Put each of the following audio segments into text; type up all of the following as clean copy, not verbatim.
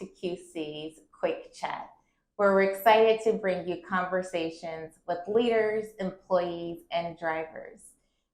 to QC's Quick Chat, where we're excited to bring you conversations with leaders, employees, and drivers.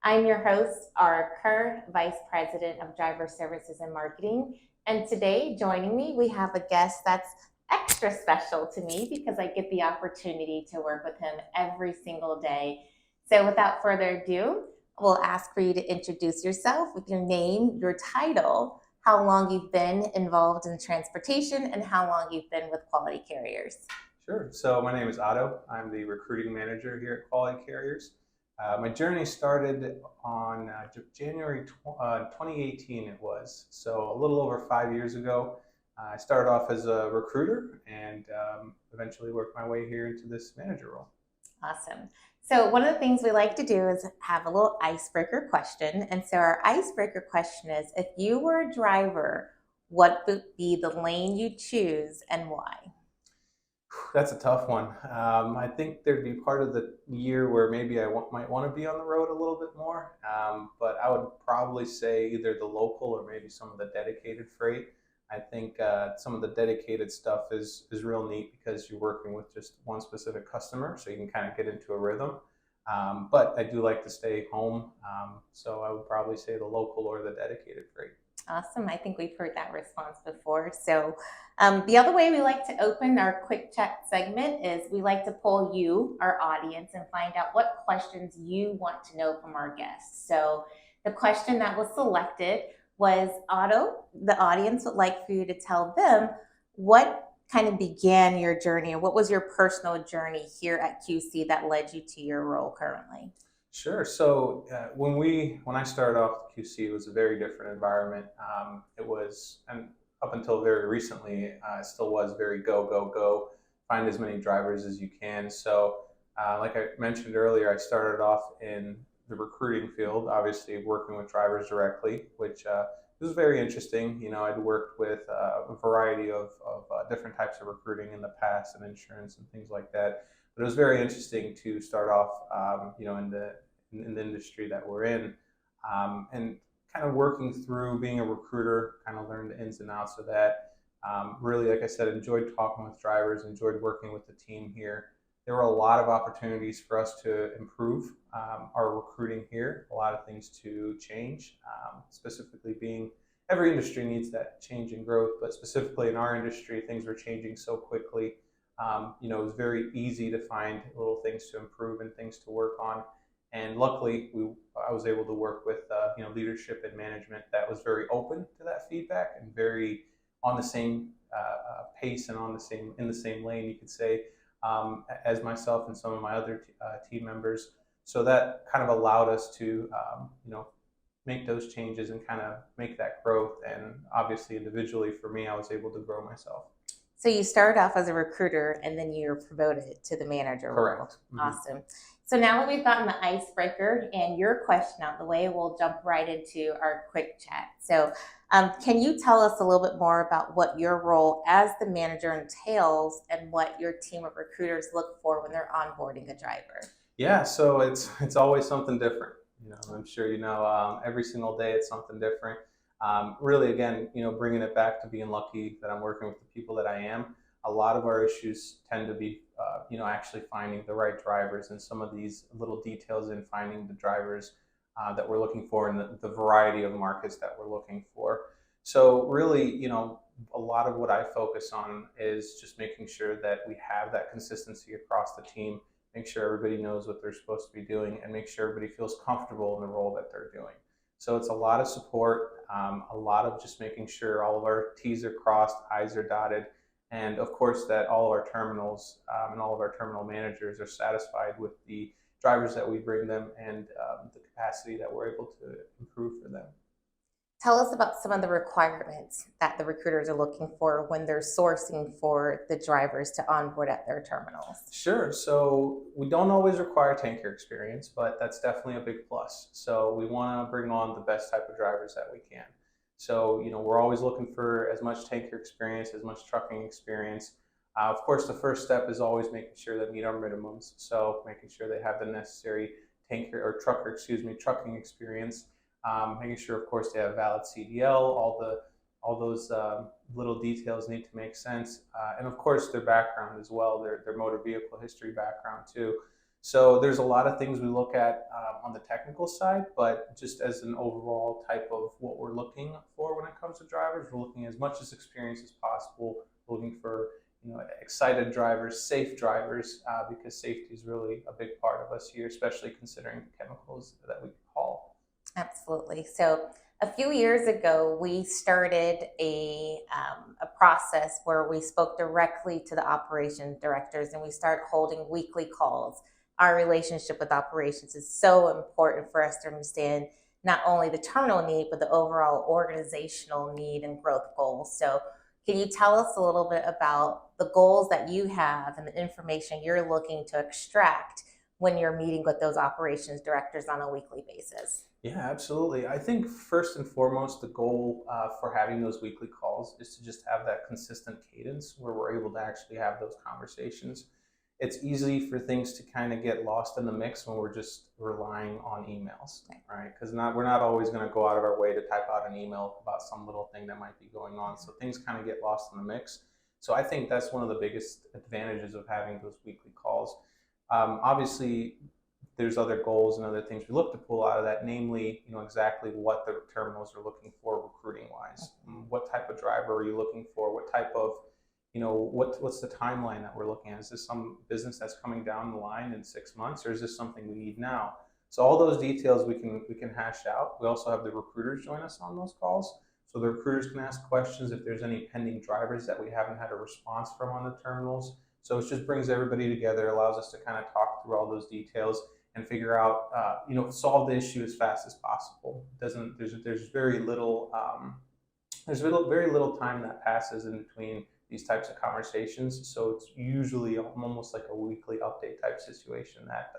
I'm your host, Ara Kerr, Vice President of Driver Services and Marketing. And today, joining me, we have a guest that's extra special to me because I get the opportunity to work with him every single day. So without further ado, we'll ask for you to introduce yourself with your name, your title, how long you've been involved in transportation, and how long you've been with Quality Carriers. Sure. So my name is Otto. I'm the recruiting manager here at Quality Carriers. My journey started on January 2018 it was, so a little over 5 years ago. I started off as a recruiter and eventually worked my way here into this manager role. Awesome. So one of the things we like to do is have a little icebreaker question. And so our icebreaker question is, if you were a driver, what would be the lane you choose and why? That's a tough one. I think there'd be part of the year where maybe I might want to be on the road a little bit more, but I would probably say either the local or maybe some of the dedicated freight. I think some of the dedicated stuff is real neat because you're working with just one specific customer, so you can kind of get into a rhythm. But I do like to stay home, so I would probably say the local or the dedicated freight. Awesome. I think we've heard that response before. So the other way we like to open our quick chat segment is we like to poll you, our audience, and find out what questions you want to know from our guests. So the question that was selected was, Otto, the audience would like for you to tell them what kind of began your journey, or what was your personal journey here at QC that led you to your role currently? Sure. So when I started off at QC, it was a very different environment. It was, and up until very recently, it still was very go, go, go. Find as many drivers as you can. So like I mentioned earlier, I started off in the recruiting field, obviously working with drivers directly, which was very interesting. You know, I'd worked with a variety of different types of recruiting in the past and insurance and things like that. But it was very interesting to start off, in the industry that we're in, and kind of working through being a recruiter, kind of learned the ins and outs of that. Really, like I said, enjoyed talking with drivers, enjoyed working with the team here. There were a lot of opportunities for us to improve our recruiting here, a lot of things to change, specifically being every industry needs that change and growth, but specifically in our industry, things were changing so quickly. It was very easy to find little things to improve and things to work on. And luckily, I was able to work with leadership and management that was very open to that feedback and very on the same pace and in the same lane, you could say, as myself and some of my other team members. So that kind of allowed us to make those changes and kind of make that growth. And obviously, individually for me, I was able to grow myself. So you started off as a recruiter and then you were promoted to the manager role. Correct. Mm-hmm. Awesome. So now that we've gotten the icebreaker and your question out of the way, we'll jump right into our quick chat. So can you tell us a little bit more about what your role as the manager entails and what your team of recruiters look for when they're onboarding a driver? Yeah, so it's always something different. I'm sure every single day it's something different. Really, again, bringing it back to being lucky that I'm working with the people that I am. A lot of our issues tend to be, actually finding the right drivers and some of these little details in finding the drivers that we're looking for and the variety of markets that we're looking for. So really, a lot of what I focus on is just making sure that we have that consistency across the team, make sure everybody knows what they're supposed to be doing, and make sure everybody feels comfortable in the role that they're doing. So it's a lot of support, a lot of just making sure all of our T's are crossed, I's are dotted, and of course that all of our terminals and all of our terminal managers are satisfied with the drivers that we bring them and the capacity that we're able to improve for them. Tell us about some of the requirements that the recruiters are looking for when they're sourcing for the drivers to onboard at their terminals. Sure. So we don't always require tanker experience, but that's definitely a big plus. So we want to bring on the best type of drivers that we can. So, we're always looking for as much tanker experience, as much trucking experience. Of course, the first step is always making sure they meet our minimums. So making sure they have the necessary trucking experience. Making sure, of course, they have valid CDL, all the all those little details need to make sense, and of course their background as well, their motor vehicle history background too. So there's a lot of things we look at on the technical side, but just as an overall type of what we're looking for when it comes to drivers, we're looking as much as experience as possible, looking for excited drivers, safe drivers, because safety is really a big part of us here, especially considering the chemicals that we haul. Absolutely. So a few years ago, we started a process where we spoke directly to the operations directors and we started holding weekly calls. Our relationship with operations is so important for us to understand not only the terminal need, but the overall organizational need and growth goals. So can you tell us a little bit about the goals that you have and the information you're looking to extract when you're meeting with those operations directors on a weekly basis? Yeah, absolutely. I think first and foremost, the goal for having those weekly calls is to just have that consistent cadence where we're able to actually have those conversations. It's easy for things to kind of get lost in the mix when we're just relying on emails, right? Because we're not always going to go out of our way to type out an email about some little thing that might be going on. So things kind of get lost in the mix. So I think that's one of the biggest advantages of having those weekly calls. Obviously, there's other goals and other things we look to pull out of that, namely, exactly what the terminals are looking for recruiting wise. What type of driver are you looking for? What type of, what's the timeline that we're looking at? Is this some business that's coming down the line in 6 months, or is this something we need now? So all those details we can hash out. We also have the recruiters join us on those calls. So the recruiters can ask questions if there's any pending drivers that we haven't had a response from on the terminals. So it just brings everybody together, allows us to kind of talk through all those details and figure out, solve the issue as fast as possible. There's very little very little time that passes in between these types of conversations. So it's usually almost like a weekly update type situation that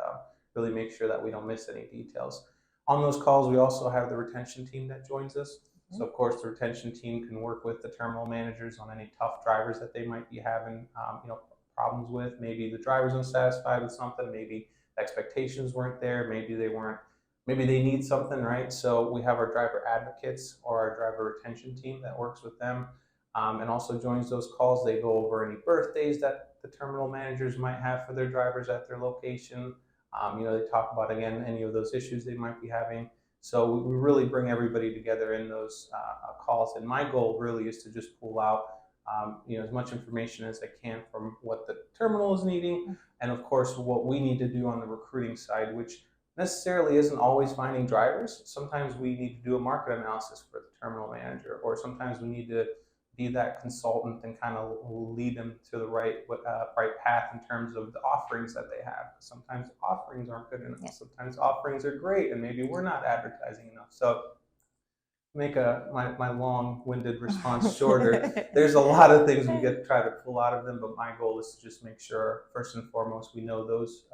really makes sure that we don't miss any details. On those calls, we also have the retention team that joins us. So of course, the retention team can work with the terminal managers on any tough drivers that they might be having, problems with. Maybe the driver's unsatisfied with something. Maybe expectations weren't there. Maybe they weren't. Maybe they need something, right? So we have our driver advocates or our driver retention team that works with them, and also joins those calls. They go over any birthdays that the terminal managers might have for their drivers at their location. They talk about, again, any of those issues they might be having. So we really bring everybody together in those calls. And my goal really is to just pull out as much information as I can from what the terminal is needing, and of course what we need to do on the recruiting side, which necessarily isn't always finding drivers. Sometimes we need to do a market analysis for the terminal manager, or sometimes we need to be that consultant and kind of lead them to the right path in terms of the offerings that they have. Sometimes offerings aren't good enough. Yeah. Sometimes offerings are great, and maybe we're not advertising enough. So make my long-winded response shorter. There's a lot of things we get to try to pull out of them, but my goal is to just make sure, first and foremost, we know those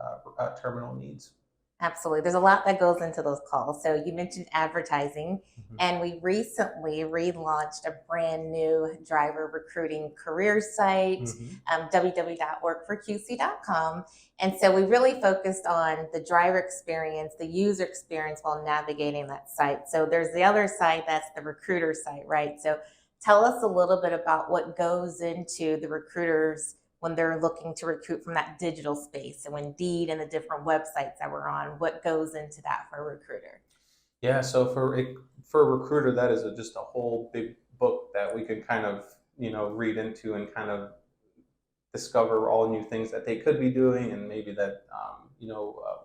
terminal needs. Absolutely. There's a lot that goes into those calls. So you mentioned advertising, and we recently relaunched a brand new driver recruiting career site, www.workforqc.com. And so we really focused on the driver experience, the user experience while navigating that site. So there's the other side, that's the recruiter site, right? So tell us a little bit about what goes into the recruiters when they're looking to recruit from that digital space. So Indeed and the different websites that we're on, what goes into that for a recruiter? Yeah, so for a recruiter, that is just a whole big book that we can kind of read into and kind of discover all new things that they could be doing, and maybe that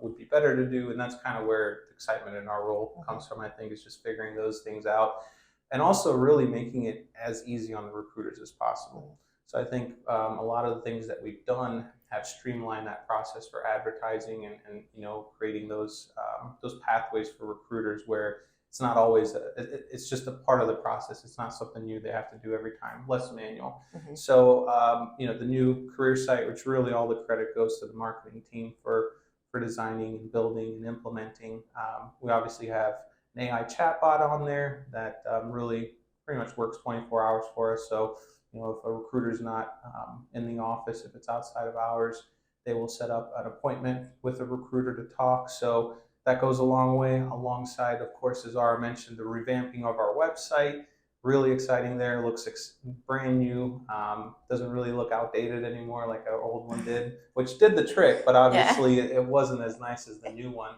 would be better to do. And that's kind of where the excitement in our role comes from. I think is just figuring those things out, and also really making it as easy on the recruiters as possible. So I think a lot of the things that we've done have streamlined that process for advertising and creating those pathways for recruiters where it's not always it's just a part of the process. It's not something new they have to do every time. Less manual. So the new career site, which really all the credit goes to the marketing team for designing and building and implementing. We obviously have an AI chatbot on there that really pretty much works 24 hours for us. So if a recruiter's not in the office, if it's outside of hours, they will set up an appointment with a recruiter to talk. So that goes a long way. Alongside, of course, as Ara mentioned, the revamping of our website, really exciting there. Looks brand new. Doesn't really look outdated anymore like our old one did, which did the trick, but Yeah. obviously it wasn't as nice as the new one.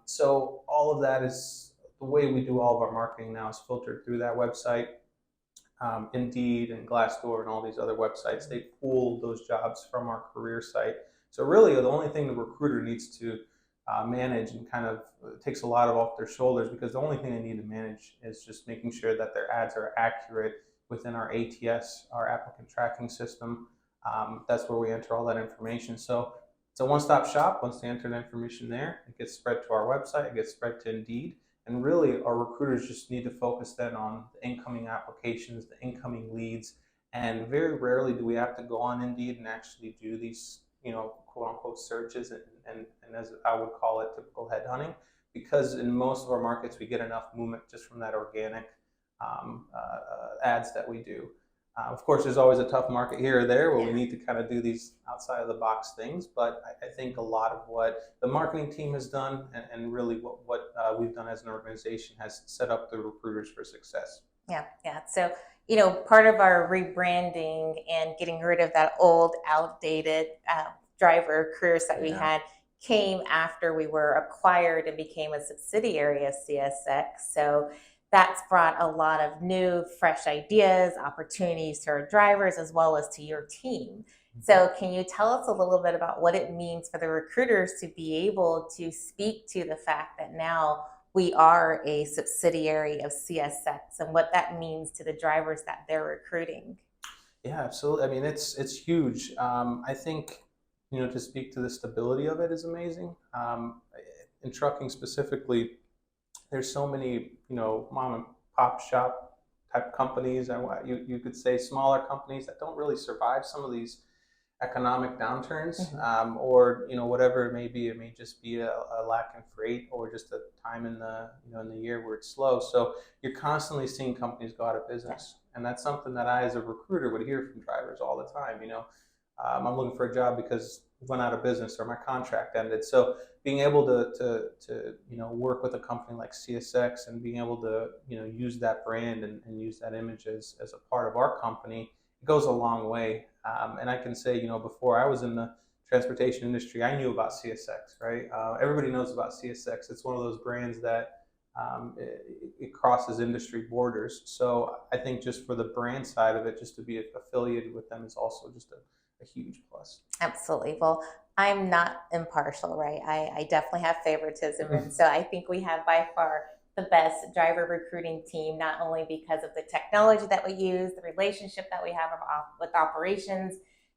So all of that is the way we do all of our marketing now is filtered through that website. Indeed and Glassdoor and all these other websites, they pull those jobs from our career site. So really, the only thing the recruiter needs to manage and kind of takes a lot of off their shoulders, because the only thing they need to manage is just making sure that their ads are accurate within our ATS, our applicant tracking system. That's where we enter all that information. So it's a one-stop shop. Once they enter the information there, it gets spread to our website, it gets spread to Indeed. And really, our recruiters just need to focus then on the incoming applications, the incoming leads. And very rarely do we have to go on Indeed and actually do these, quote unquote searches and as I would call it, typical headhunting, because in most of our markets, we get enough movement just from that organic ads that we do. Of course, there's always a tough market here or there where we need to kind of do these outside of the box things, but I think a lot of what the marketing team has done and really what we've done as an organization has set up the recruiters for success. Yeah. So, part of our rebranding and getting rid of that old, outdated driver careers that we had came after we were acquired and became a subsidiary of CSX. So that's brought a lot of new, fresh ideas, opportunities to our drivers as well as to your team. So can you tell us a little bit about what it means for the recruiters to be able to speak to the fact that now we are a subsidiary of CSX and what that means to the drivers that they're recruiting? Yeah, absolutely. I mean, it's huge. I think, to speak to the stability of it is amazing. In trucking specifically, there's so many, mom and pop shop type companies, and you could say smaller companies that don't really survive some of these economic downturns, or whatever it may be. It may just be a lack in freight, or just a time in the in the year where it's slow. So you're constantly seeing companies go out of business, and that's something that I, as a recruiter, would hear from drivers all the time. I'm looking for a job because we went out of business or my contract ended. So being able to work with a company like CSX and being able to use that brand and use that image as a part of our company, it goes a long way. And I can say, before I was in the transportation industry, I knew about CSX, right? Everybody knows about CSX. It's one of those brands that it crosses industry borders. So I think just for the brand side of it, just to be affiliated with them is also just a huge plus. Absolutely. Well, I'm not impartial, right? I definitely have favoritism. And so I think we have by far the best driver recruiting team, not only because of the technology that we use, the relationship that we have with operations,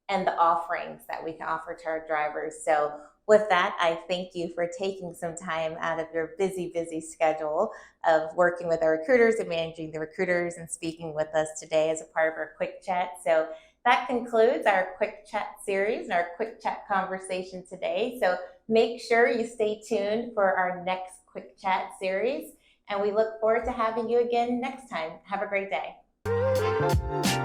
and the offerings that we can offer to our drivers. So with that, I thank you for taking some time out of your busy, busy schedule of working with our recruiters and managing the recruiters and speaking with us today as a part of our quick chat. So that concludes our quick chat series and our quick chat conversation today. So make sure you stay tuned for our next quick chat series. And we look forward to having you again next time. Have a great day.